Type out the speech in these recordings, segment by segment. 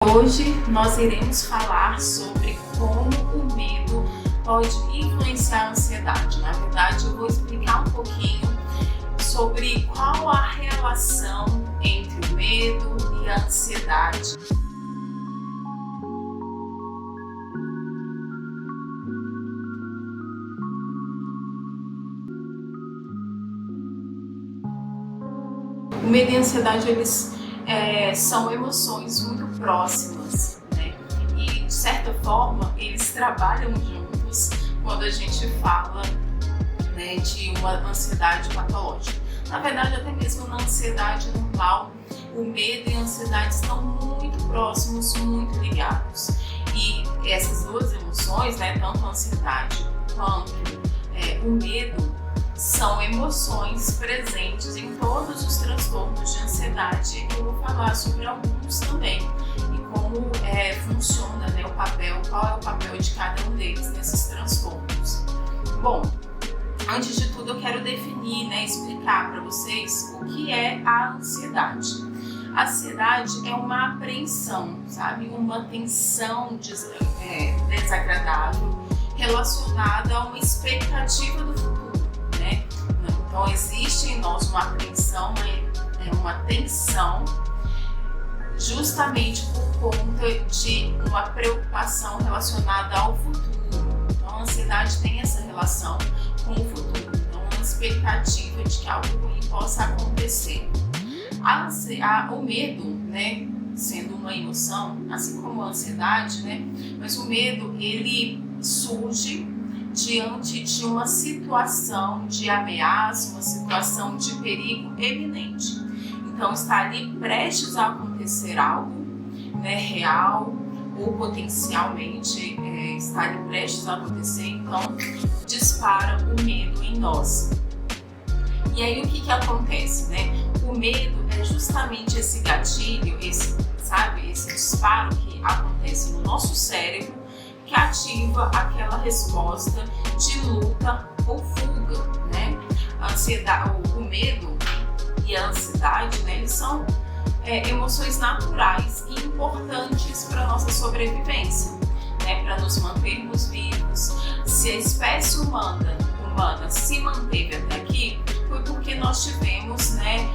Hoje nós iremos falar sobre como o medo pode influenciar a ansiedade. Na verdade, eu vou explicar um pouquinho sobre qual a relação entre o medo e a ansiedade. O medo e a ansiedade, eles são emoções muito próximas, né? E de certa forma eles trabalham juntos quando a gente fala, né, de uma ansiedade patológica. Na verdade, até mesmo na ansiedade normal, o medo e a ansiedade estão muito próximos, muito ligados. E essas duas emoções, né, tanto a ansiedade quanto o medo, são emoções presentes em todos os transtornos de ansiedade. Eu vou falar sobre alguns também e como funciona, né, o papel, qual é o papel de cada um deles nesses transtornos. Bom, antes de tudo eu quero definir, né, explicar para vocês o que é a ansiedade. A ansiedade é uma apreensão, sabe? Uma tensão desagradável relacionada a uma expectativa do futuro. Então existe em nós uma apreensão, uma tensão, justamente por conta de uma preocupação relacionada ao futuro. Então a ansiedade tem essa relação com o futuro, então uma expectativa de que algo ruim possa acontecer. O medo, né, sendo uma emoção, assim como a ansiedade, né, mas o medo ele surge diante de uma situação de ameaça, uma situação de perigo eminente. Então está ali prestes a acontecer algo, né, real ou potencialmente está ali prestes a acontecer, então dispara o medo em nós. E aí o que acontece, né? O medo é justamente esse gatilho, esse disparo que acontece no nosso cérebro, que ativa aquela resposta de luta ou fuga, né? A ansiedade, o medo e a ansiedade, né, eles são emoções naturais e importantes para a nossa sobrevivência, né, para nos mantermos vivos. Se a espécie humana se manteve até aqui, foi porque nós tivemos, né,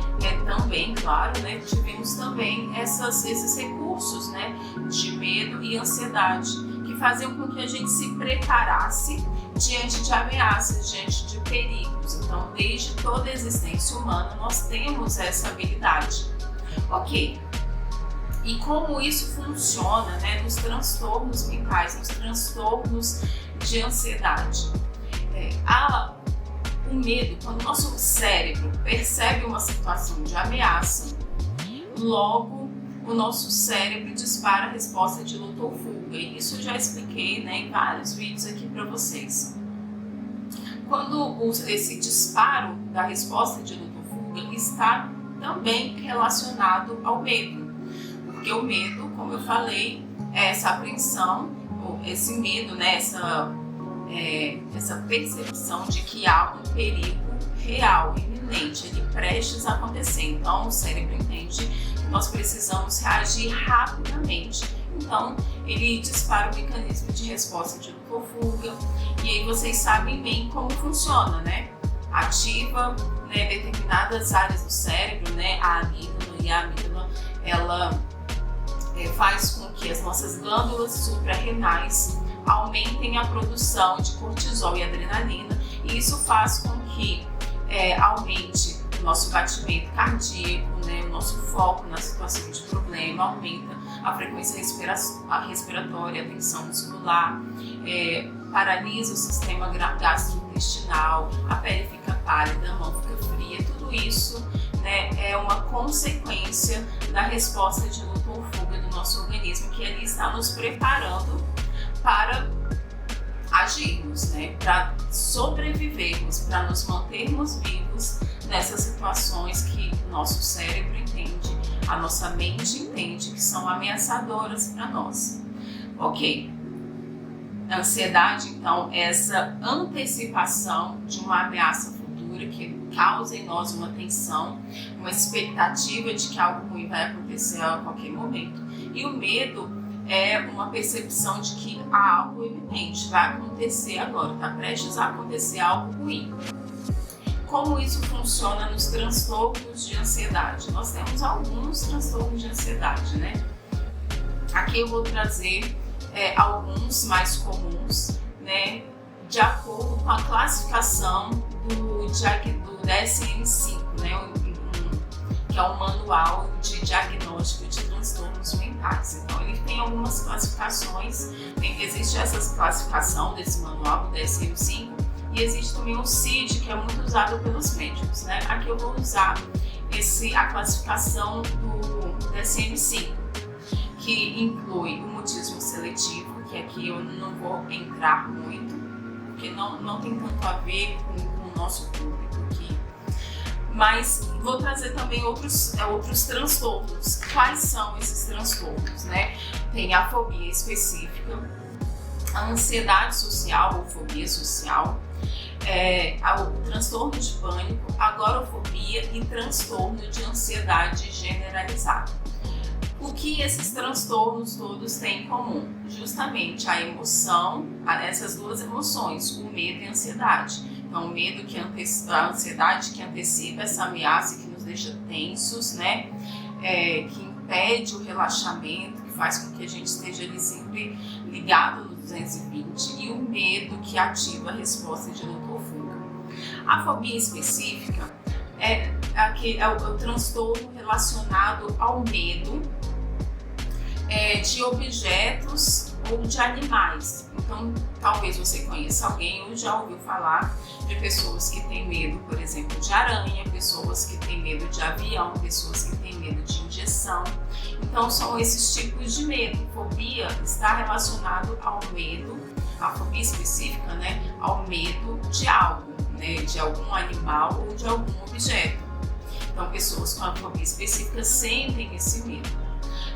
também, claro, né, tivemos também esses recursos, né, de medo e ansiedade, que faziam com que a gente se preparasse diante de ameaças, diante de perigos. Então, desde toda a existência humana, nós temos essa habilidade. Ok? E como isso funciona, né, nos transtornos mentais, nos transtornos de ansiedade? O medo, quando o nosso cérebro percebe uma situação de ameaça, logo o nosso cérebro dispara a resposta de luta ou fuga. E isso eu já expliquei, né, em vários vídeos aqui para vocês. Quando esse disparo da resposta de luta ou fuga está também relacionado ao medo. Porque o medo, como eu falei, é essa apreensão, esse medo, né, essa percepção de que há um perigo real, iminente, ele prestes a acontecer. Então o cérebro entende que nós precisamos reagir rapidamente. Então ele dispara o mecanismo de resposta de luta ou fuga. E aí vocês sabem bem como funciona, né? Ativa, né, determinadas áreas do cérebro, né? A amígdala, e a amígdala ela faz com que as nossas glândulas suprarrenais aumentem a produção de cortisol e adrenalina, e isso faz com que aumente o nosso batimento cardíaco, né, o nosso foco na situação de problema, aumenta a frequência respiratória, a tensão muscular, paralisa o sistema gastrointestinal, a pele fica pálida, a mão fica fria. Tudo isso, né, é uma consequência da resposta de luta ou fuga do nosso organismo, que ali está nos preparando para agirmos, né, para sobrevivermos, para nos mantermos vivos nessas situações que o nosso cérebro entende, a nossa mente entende que são ameaçadoras para nós. Ok. A ansiedade, então, é essa antecipação de uma ameaça futura futura que causa em nós uma tensão, uma expectativa de que algo ruim vai acontecer a qualquer momento. E o medo é uma percepção de que há algo iminente, vai acontecer agora, está prestes a acontecer algo ruim. Como isso funciona nos transtornos de ansiedade? Nós temos alguns transtornos de ansiedade, né? Aqui eu vou trazer alguns mais comuns, né? De acordo com a classificação do DSM-5, né? Que é o Manual de Diagnóstico de Transtornos Mentais. Então, ele tem algumas classificações, existe essa classificação desse manual do DSM-5 e existe também o CID, que é muito usado pelos médicos, né? Aqui eu vou usar a classificação do DSM-5, que inclui o mutismo seletivo, que aqui eu não vou entrar muito, porque não tem tanto a ver com o nosso público aqui. Mas vou trazer também outros transtornos. Quais são esses transtornos, né? Tem a fobia específica, a ansiedade social ou fobia social, o transtorno de pânico, agorafobia e transtorno de ansiedade generalizada. O que esses transtornos todos têm em comum? Justamente a emoção, essas duas emoções, o medo e a ansiedade. Então, o medo a ansiedade que antecipa essa ameaça, que nos deixa tensos, né? Que impede o relaxamento, que faz com que a gente esteja ali sempre ligado no 220, e o medo que ativa a resposta de luta ou fuga. A fobia específica é o transtorno relacionado ao medo de objetos ou de animais. Então, talvez você conheça alguém ou já ouviu falar de pessoas que têm medo, por exemplo, de aranha, pessoas que têm medo de avião, pessoas que têm medo de injeção. Então, são esses tipos de medo. Fobia está relacionado ao medo, a fobia específica, né, ao medo de algo, né, de algum animal ou de algum objeto. Então, pessoas com a fobia específica sentem esse medo.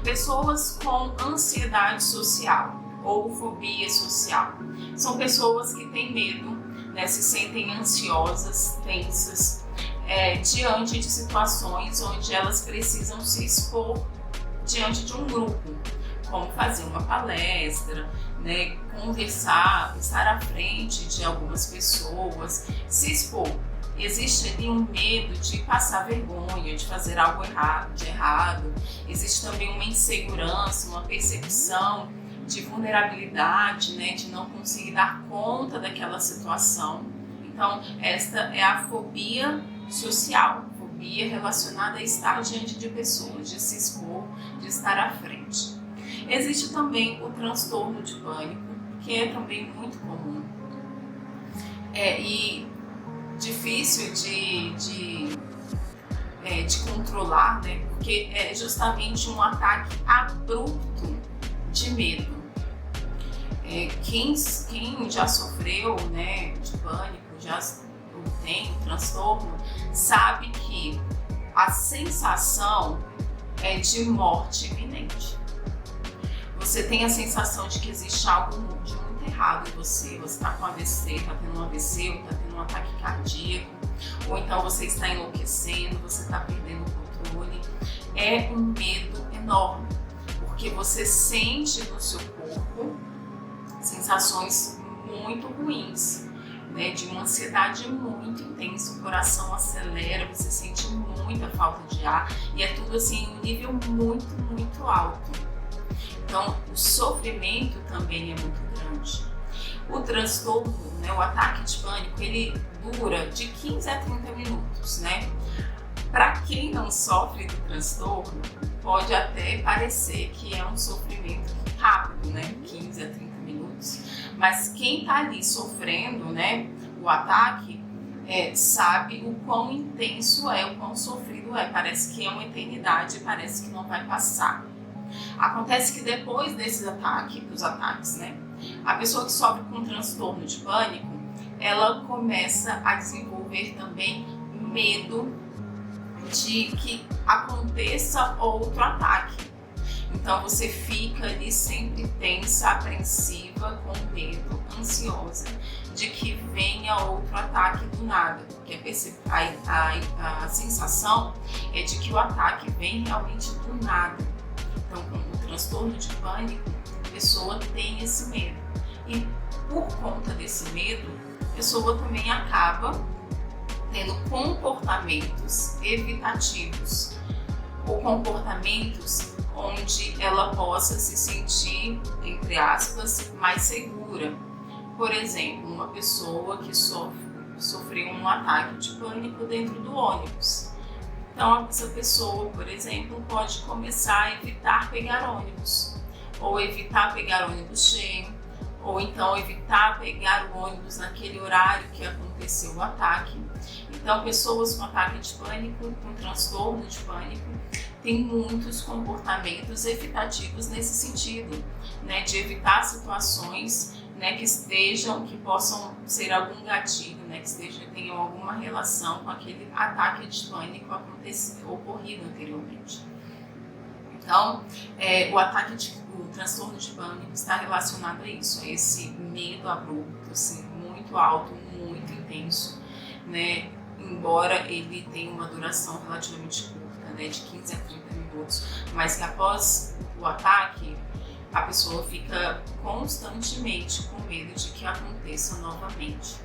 Pessoas com ansiedade social ou fobia social são pessoas que têm medo, né, se sentem ansiosas, tensas, diante de situações onde elas precisam se expor diante de um grupo, como fazer uma palestra, né, conversar, estar à frente de algumas pessoas, se expor. Existe ali um medo de passar vergonha, de fazer algo errado. Existe também uma insegurança, uma percepção de vulnerabilidade, né, de não conseguir dar conta daquela situação. Então, esta é a fobia social, fobia relacionada a estar diante de pessoas, de se expor, de estar à frente. Existe também o transtorno de pânico, que é também muito comum. E difícil de controlar, né? Porque é justamente um ataque abrupto de medo. Quem já sofreu, né, de pânico, já tem transtorno, sabe que a sensação é de morte iminente. Você tem a sensação de que existe algo de muito errado em você está com AVC, está tendo um AVC, ou está tendo um ataque cardíaco, ou então você está enlouquecendo, você está perdendo o controle. É um medo enorme, porque você sente no seu corpo sensações muito ruins, né, de uma ansiedade muito intensa, o coração acelera, você sente muita falta de ar e é tudo assim em um nível muito, muito alto. Então, o sofrimento também é muito grande. O transtorno, né, o ataque de pânico, ele dura de 15 a 30 minutos, né? Para quem não sofre do transtorno, pode até parecer que é um sofrimento rápido, né? 15 a 30 minutos. Mas quem está ali sofrendo, né, o ataque, sabe o quão intenso é, o quão sofrido é. Parece que é uma eternidade, parece que não vai passar. Acontece que depois desses ataques, né, a pessoa que sofre com transtorno de pânico, ela começa a desenvolver também medo de que aconteça outro ataque. Então você fica ali sempre tensa, apreensiva, com medo, ansiosa de que venha outro ataque do nada, porque a sensação é de que o ataque vem realmente do nada. Então, com o transtorno de pânico, a pessoa tem esse medo. E por conta desse medo, a pessoa também acaba tendo comportamentos evitativos ou comportamentos onde ela possa se sentir, entre aspas, mais segura. Por exemplo, uma pessoa que sofreu um ataque de pânico dentro do ônibus. Então, essa pessoa, por exemplo, pode começar a evitar pegar ônibus, ou evitar pegar ônibus cheio, ou então evitar pegar o ônibus naquele horário que aconteceu o ataque. Então, pessoas com ataque de pânico, com transtorno de pânico, têm muitos comportamentos evitativos nesse sentido, né, de evitar situações, né, que possam ser algum gatilho, né, que tenham alguma relação com aquele ataque de pânico ocorrido anteriormente. Então, o transtorno de pânico está relacionado a isso, a esse medo abrupto, assim, muito alto, muito intenso, né, embora ele tenha uma duração relativamente curta, né, de 15 a 30 minutos, mas que após o ataque, a pessoa fica constantemente com medo de que aconteça novamente.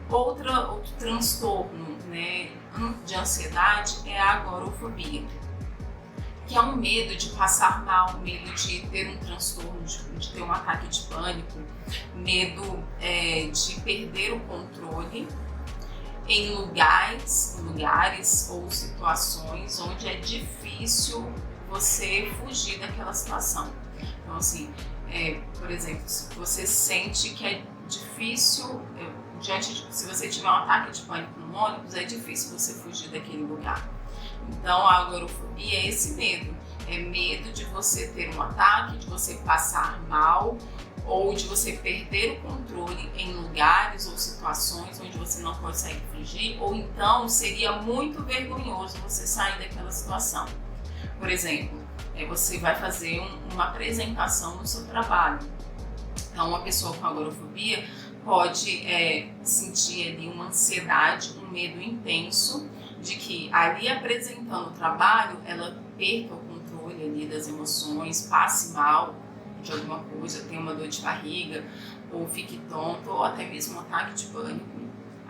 Outro transtorno, né, de ansiedade é a agorafobia, que é um medo de passar mal, medo de ter um transtorno, de ter um ataque de pânico, medo de perder o controle em lugares ou situações onde é difícil você fugir daquela situação. Então, assim, por exemplo, se você sente que é difícil, se você tiver um ataque de pânico no ônibus, é difícil você fugir daquele lugar. Então, a agorafobia é esse medo. É medo de você ter um ataque, de você passar mal, ou de você perder o controle em lugares ou situações onde você não consegue fugir, ou então seria muito vergonhoso você sair daquela situação. Por exemplo, você vai fazer uma apresentação no seu trabalho. Então, uma pessoa com agorafobia pode sentir ali uma ansiedade, um medo intenso de que ali apresentando o trabalho, ela perca o controle ali das emoções, passe mal de alguma coisa, tenha uma dor de barriga, ou fique tonto, ou até mesmo um ataque de pânico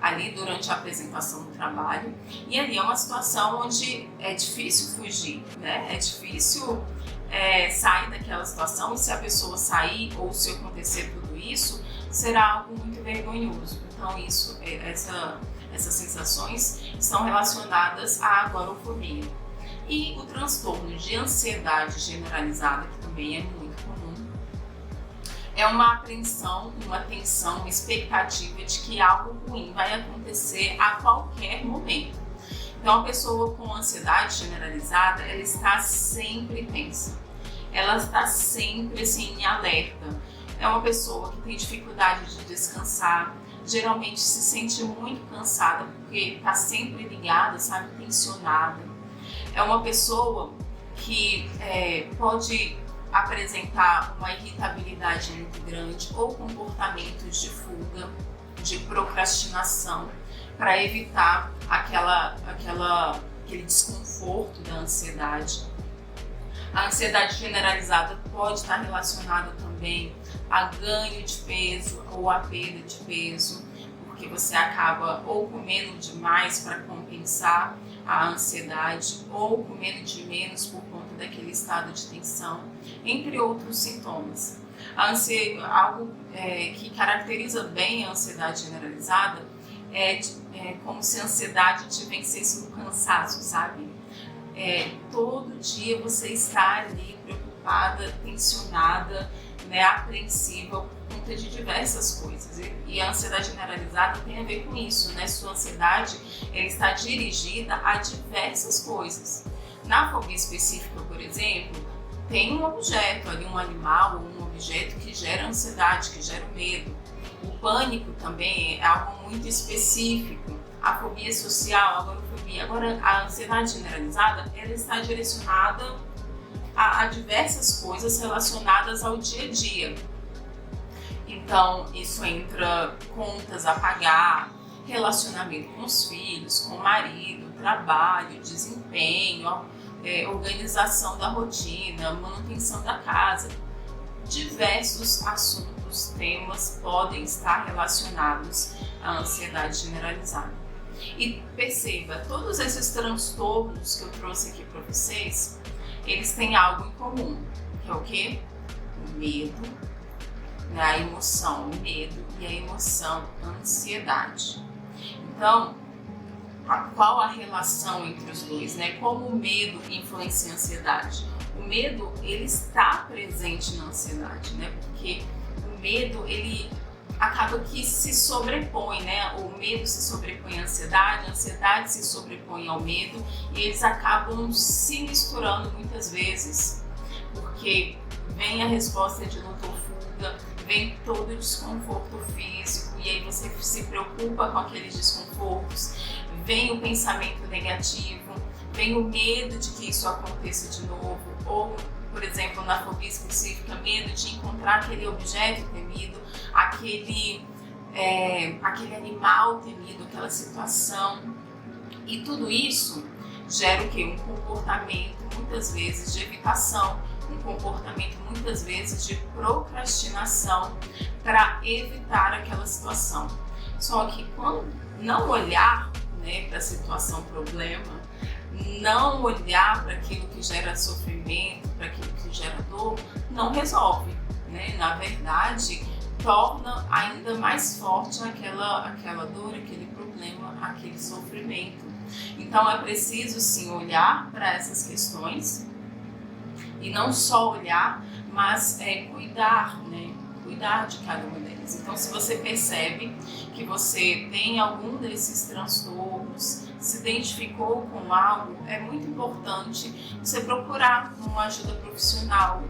ali durante a apresentação do trabalho. E ali é uma situação onde é difícil fugir, né? É difícil sair daquela situação, e se a pessoa sair ou se acontecer tudo isso, será algo muito vergonhoso. Então essas sensações estão relacionadas à agorafobia. E o transtorno de ansiedade generalizada, que também é muito comum, é uma apreensão, uma tensão, uma expectativa de que algo ruim vai acontecer a qualquer momento. Então, a pessoa com ansiedade generalizada, ela está sempre tensa, ela está sempre assim, em alerta. É uma pessoa que tem dificuldade de descansar, geralmente se sente muito cansada porque está sempre ligada, sabe, tensionada. É uma pessoa que pode apresentar uma irritabilidade muito grande ou comportamentos de fuga, de procrastinação, para evitar aquele desconforto da ansiedade. A ansiedade generalizada pode estar relacionada também a ganho de peso ou a perda de peso, porque você acaba ou comendo demais para compensar a ansiedade ou comendo de menos por conta daquele estado de tensão, entre outros sintomas. Algo que caracteriza bem a ansiedade generalizada é como se a ansiedade te vencesse no cansaço, sabe? Todo dia você está ali preocupada, tensionada, né, apreensiva por conta de diversas coisas. E a ansiedade generalizada tem a ver com isso, né? Sua ansiedade ela está dirigida a diversas coisas. Na fobia específica, por exemplo, tem um objeto ali, um animal ou um objeto que gera ansiedade, que gera medo. O pânico também é algo muito específico. A fobia social, a agorafobia. Agora, a ansiedade generalizada, ela está direcionada a diversas coisas relacionadas ao dia a dia. Então, isso entra contas a pagar, relacionamento com os filhos, com o marido, trabalho, desempenho, organização da rotina, manutenção da casa. Diversos assuntos, temas podem estar relacionados à ansiedade generalizada. E perceba, todos esses transtornos que eu trouxe aqui para vocês, eles têm algo em comum, que é o quê? O medo, né? A emoção, o medo e a emoção, a ansiedade. Então, qual a relação entre os dois, né? Como o medo influencia a ansiedade? O medo, ele está presente na ansiedade, né? Porque o medo, ele acaba que se sobrepõe, né? O medo se sobrepõe à ansiedade, a ansiedade se sobrepõe ao medo e eles acabam se misturando muitas vezes, porque vem a resposta de luta ou fuga, vem todo o desconforto físico e aí você se preocupa com aqueles desconfortos, vem o pensamento negativo, vem o medo de que isso aconteça de novo, ou, por exemplo, na fobia específica, medo de encontrar aquele objeto temido, aquele animal temido, aquela situação. E tudo isso gera o quê? Um comportamento, muitas vezes, de evitação, um comportamento, muitas vezes, de procrastinação para evitar aquela situação. Só que quando não olhar, né, para a situação problema, não olhar para aquilo que gera sofrimento, para aquilo que gera dor, não resolve, né? Na verdade, torna ainda mais forte aquela dor, aquele problema, aquele sofrimento. Então é preciso sim olhar para essas questões e não só olhar, mas cuidar, né? Cuidar de cada uma delas. Então, se você percebe que você tem algum desses transtornos, se identificou com algo, é muito importante você procurar uma ajuda profissional,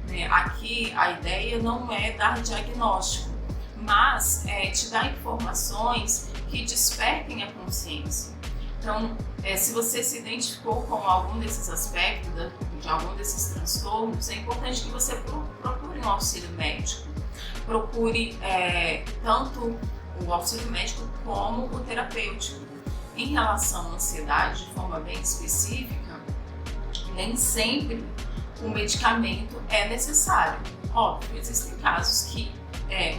né? Aqui a ideia não é dar diagnóstico, mas te dar informações que despertem a consciência. Então, se você se identificou com algum desses aspectos, de algum desses transtornos, é importante que você procure um auxílio médico. Procure tanto o auxílio médico como o terapêutico. Em relação à ansiedade, de forma bem específica, nem sempre o medicamento é necessário. Óbvio, existem casos que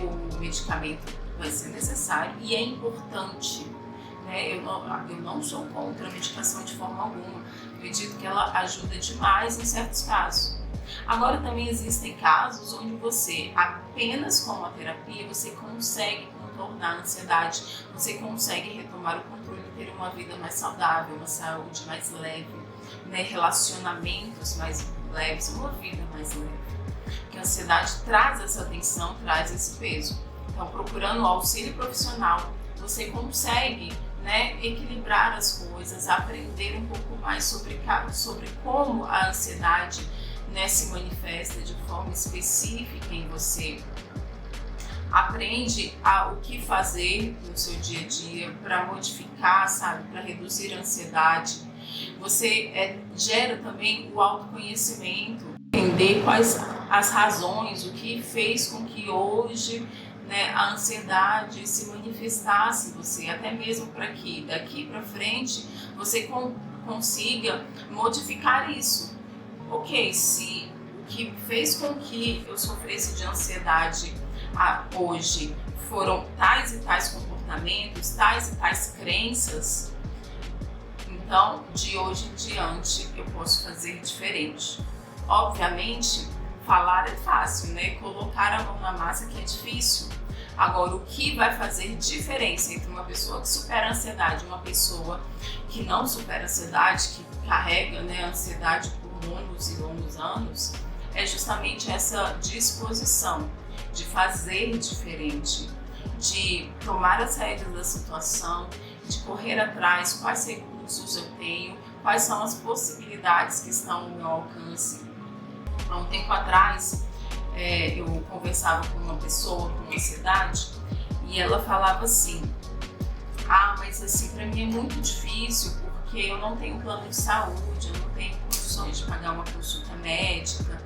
o medicamento vai ser necessário e é importante. Né? Eu não sou contra a medicação de forma alguma. Acredito que ela ajuda demais em certos casos. Agora também existem casos onde você, apenas com a terapia, você consegue contornar a ansiedade, você consegue retomar o controle e ter uma vida mais saudável, uma saúde mais leve, né? Relacionamentos mais leves, uma vida mais leve. Porque a ansiedade traz essa tensão, traz esse peso. Então, procurando o auxílio profissional, você consegue, né, equilibrar as coisas, aprender um pouco mais sobre como a ansiedade, né, se manifesta de forma específica em você. Aprende o que fazer no seu dia a dia para modificar, sabe, para reduzir a ansiedade. Você gera também o autoconhecimento, entender quais as razões, o que fez com que hoje, né, a ansiedade se manifestasse em você, até mesmo para que daqui para frente você consiga modificar isso. Ok, se o que fez com que eu sofresse de ansiedade hoje foram tais e tais comportamentos, tais e tais crenças, então de hoje em diante eu posso fazer diferente. Obviamente, falar é fácil, né? Colocar a mão na massa que é difícil. Agora, o que vai fazer diferença entre uma pessoa que supera a ansiedade e uma pessoa que não supera a ansiedade, que carrega, né, a ansiedade por longos e longos anos, é justamente essa disposição de fazer diferente, de tomar as rédeas da situação, de correr atrás, quais recursos eu tenho, quais são as possibilidades que estão ao meu alcance. Há um tempo atrás, eu conversava com uma pessoa com ansiedade e ela falava assim: mas assim, para mim é muito difícil porque eu não tenho plano de saúde, eu não tenho condições condições de pagar uma consulta médica.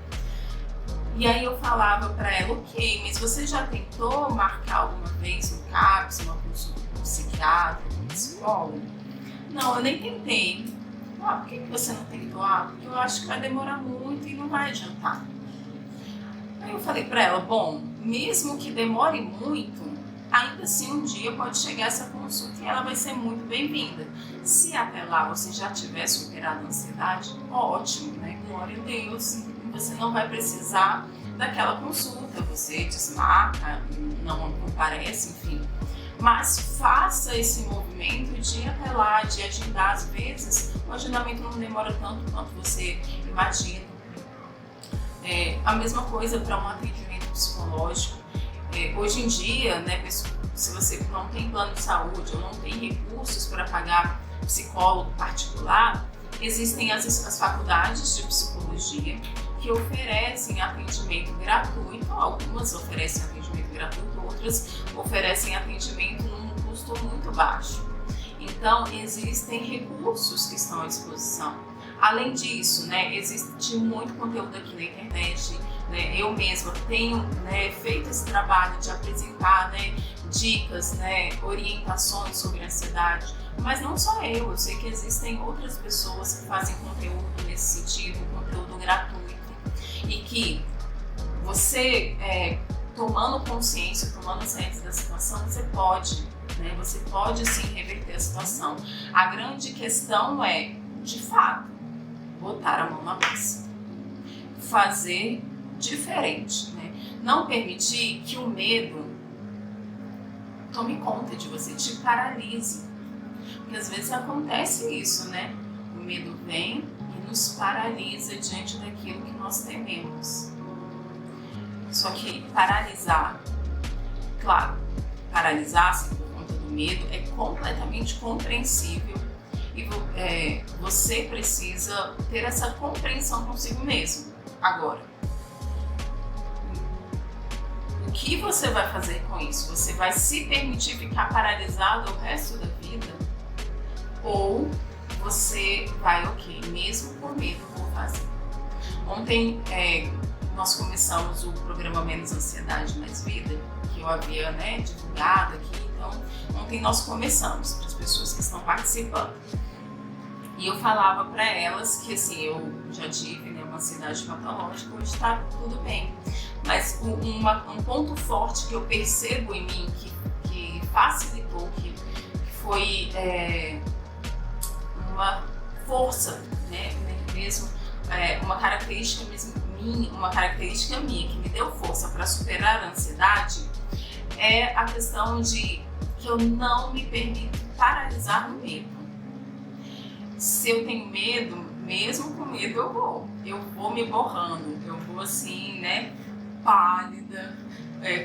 E aí eu falava para ela, ok, mas você já tentou marcar alguma vez um CAPS, uma consulta com um psiquiatra, com um psicólogo? Não, eu nem tentei. Por que você não tentou? Porque eu acho que vai demorar muito e não vai adiantar. Aí eu falei para ela, bom, mesmo que demore muito, ainda assim um dia pode chegar essa consulta e ela vai ser muito bem-vinda. Se até lá você já tiver superado a ansiedade, ótimo, né? Glória a Deus, você não vai precisar daquela consulta, você desmarca, não comparece, enfim. Mas faça esse movimento de ir até lá, de agendar. Às vezes, o agendamento não demora tanto quanto você imagina. A mesma coisa para um atendimento psicológico. Hoje em dia, né, se você não tem plano de saúde ou não tem recursos para pagar psicólogo particular, existem as faculdades de psicologia que oferecem atendimento gratuito. Algumas oferecem atendimento gratuito, outras oferecem atendimento num custo muito baixo. Então, existem recursos que estão à disposição. Além disso, né, existe muito conteúdo aqui na internet. Né, eu mesma tenho, né, feito esse trabalho de apresentar, né, dicas, né, orientações sobre ansiedade. Mas não só eu sei que existem outras pessoas que fazem conteúdo nesse sentido, conteúdo gratuito. E que você, tomando consciência, tomando ciência da situação, você pode, né, você pode sim reverter a situação. A grande questão é, de fato, botar a mão na massa, fazer diferente, né? Não permitir que o medo tome conta de você, te paralise, porque às vezes acontece isso, né? O medo vem e nos paralisa diante daquilo que nós tememos. Só que paralisar, claro, paralisar-se por conta do medo é completamente compreensível. E você precisa ter essa compreensão consigo mesmo. Agora, o que você vai fazer com isso? Você vai se permitir ficar paralisado o resto da vida? Ou você vai, ok, mesmo com medo, vou fazer. Ontem nós começamos o programa Menos Ansiedade, Mais Vida, que eu havia, né, divulgado aqui. Então, ontem nós começamos, para as pessoas que estão participando. E eu falava para elas que, assim, eu já tive, né, uma ansiedade patológica, hoje está tudo bem. Mas um ponto forte que eu percebo em mim, que facilitou, que foi uma força, né, mesmo, uma característica minha que me deu força para superar a ansiedade, é a questão de que eu não me permito paralisar no medo. Se eu tenho medo, mesmo com medo eu vou me borrando, eu vou assim, né, pálida,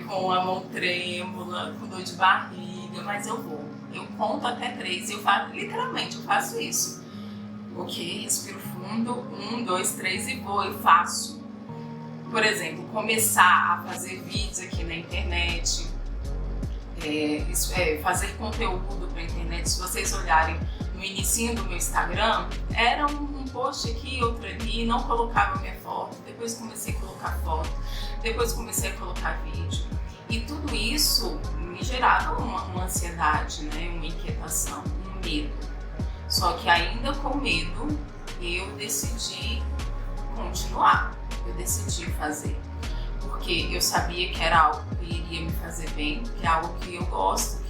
com a mão trêmula, com dor de barriga, mas eu conto até 3 e eu faço, literalmente, eu faço isso. Ok, respiro fundo, 1, 2, 3 e vou, eu faço. Por exemplo, começar a fazer vídeos aqui na internet, fazer conteúdo para a internet. Se vocês olharem no início do meu Instagram, era um post aqui, outro ali, não colocava minha foto, depois comecei a colocar foto, depois comecei a colocar vídeo. E tudo isso me gerava uma ansiedade, né? Uma inquietação, um medo. Só que ainda com medo, eu decidi continuar, eu decidi fazer. Porque eu sabia que era algo que iria me fazer bem, que é algo que eu gosto,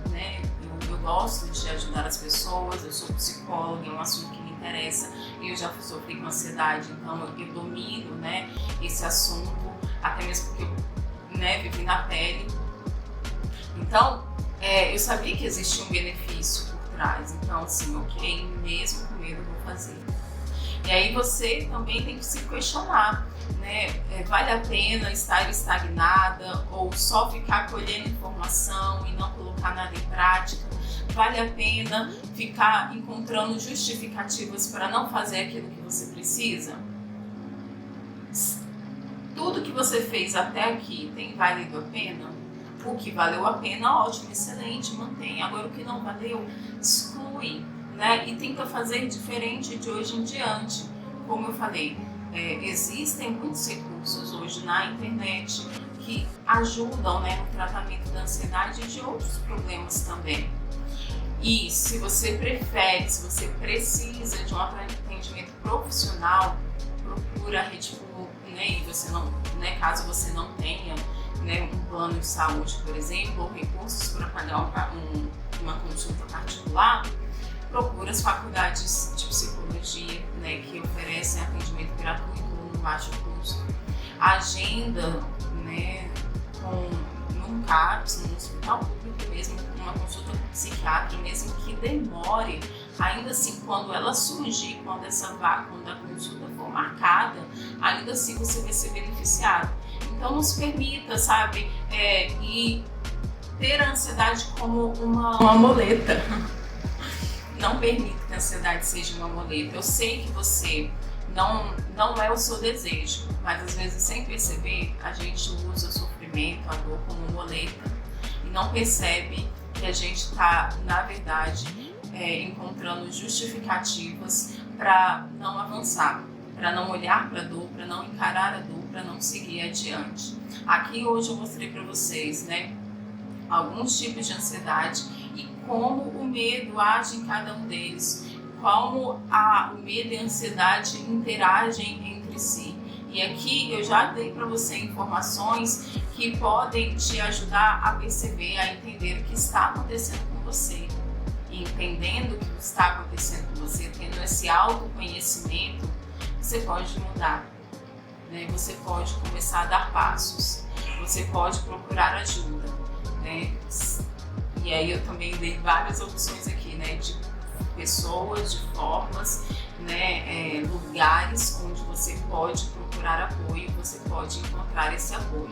né, eu gosto de ajudar as pessoas, eu sou psicóloga, é um assunto que me interessa, eu já sofri com ansiedade, então eu domino, né, esse assunto, até mesmo porque eu, né, vivi na pele. Então, eu sabia que existia um benefício por trás, então assim, ok, mesmo com medo eu vou fazer. E aí você também tem que se questionar, né? Vale a pena estar estagnada ou só ficar colhendo informação e não colocar nada em prática? Vale a pena ficar encontrando justificativas para não fazer aquilo que você precisa? Tudo que você fez até aqui tem valido a pena? O que valeu a pena, ótimo, excelente, mantém. Agora o que não valeu, exclui. Né? E tenta fazer diferente de hoje em diante. como eu falei, existem muitos recursos hoje na internet que ajudam, né, no tratamento da ansiedade e de outros problemas também. E se você prefere, se você precisa de um atendimento profissional, procura a Rede Flu, né, e você não, né, caso você não tenha, né, um plano de saúde, por exemplo, ou recursos para pagar uma consulta particular, procura as faculdades de psicologia, né, que oferecem atendimento gratuito no baixo custo. Agenda, né, num CAPS, num hospital público mesmo, uma consulta com psiquiatra, mesmo que demore, ainda assim, quando ela surgir, quando a consulta for marcada, ainda assim você vai ser beneficiado. Então não se permita, sabe, e ter a ansiedade como uma muleta. Não permita que a ansiedade seja uma muleta. Eu sei que você não é o seu desejo, mas às vezes sem perceber a gente usa o sofrimento, a dor como muleta e não percebe que a gente está, na verdade, encontrando justificativas para não avançar, para não olhar para a dor, para não encarar a dor, para não seguir adiante. Aqui hoje eu mostrei para vocês, né, alguns tipos de ansiedade e como o medo age em cada um deles, como o medo e a ansiedade interagem entre si. E aqui eu já dei para você informações que podem te ajudar a perceber, a entender o que está acontecendo com você. E entendendo o que está acontecendo com você, tendo esse autoconhecimento, você pode mudar, né? Você pode começar a dar passos, você pode procurar ajuda, né? E aí eu também dei várias opções aqui, né, de pessoas, de formas, né, lugares onde você pode procurar apoio, você pode encontrar esse apoio.